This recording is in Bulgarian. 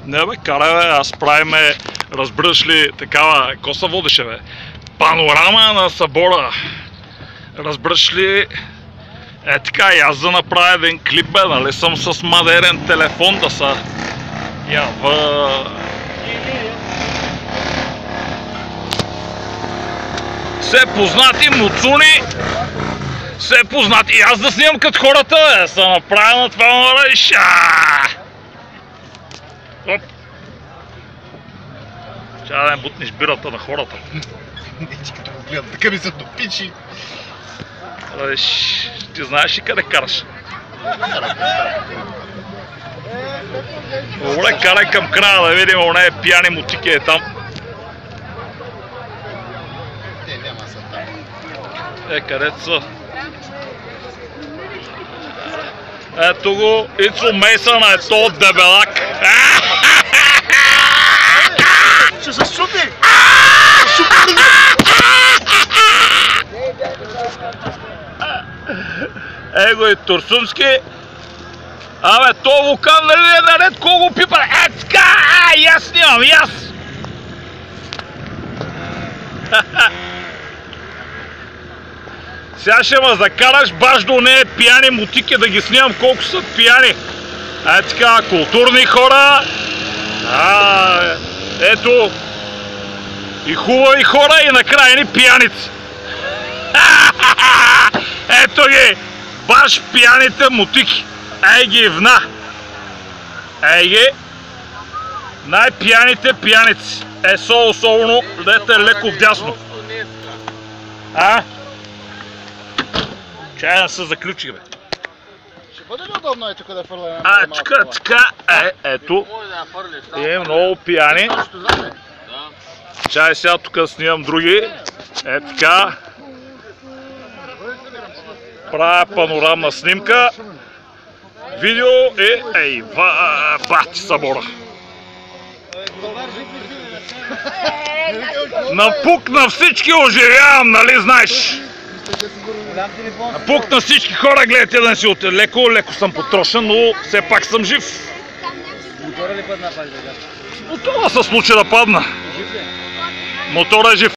Не бе, карай бе, аз правиме, разбираш ли, такава, ко се водеше бе? Панорама на събора. Разбираш ли, е така, и аз да направя един клип бе, нали съм с модерен телефон да са ява. Все познати муцуни, все познати, и аз да снимам като хората бе, са направя на това мореша. Оп! Чая да не бутнеш бирата на хората. Не, ти като го гледам, така ми се допичи. Ти знаеш ли къде караш? Добре, карай към края да видим, оне пияни мутики е там. Те няма са там. Където са? Ето го, Ицо Мейсън е то дебелак. Ще се щупи! Его и Турсунски. Абе, то вулкан нали е наред, кого го пипа? Така! И аз снимам, и аз! Сега ще ме закараш баш до нея пияни мутики да ги снимам колко са пияни. Така, културни хора. Ето. И хубави хора и накрая ни пияници. Ето ги. Баш пияните мутики. Ей ги вна. Ей ги. Най-пияните пияници. Особено дете леко вдясно. Чай да се заключи, бе. Ще бъде ли удобно е тук да фърля така, ето. Е, много пияни. Чай сега тук снимам други. Така. Правя панорамна снимка. Видео и бати събора. Напук на всички оживявам, нали знаеш? Напук на всички хора, гледайте да не си от леко съм потрошен, но все пак съм жив. Мотора се случи да падна. Мотора е жив.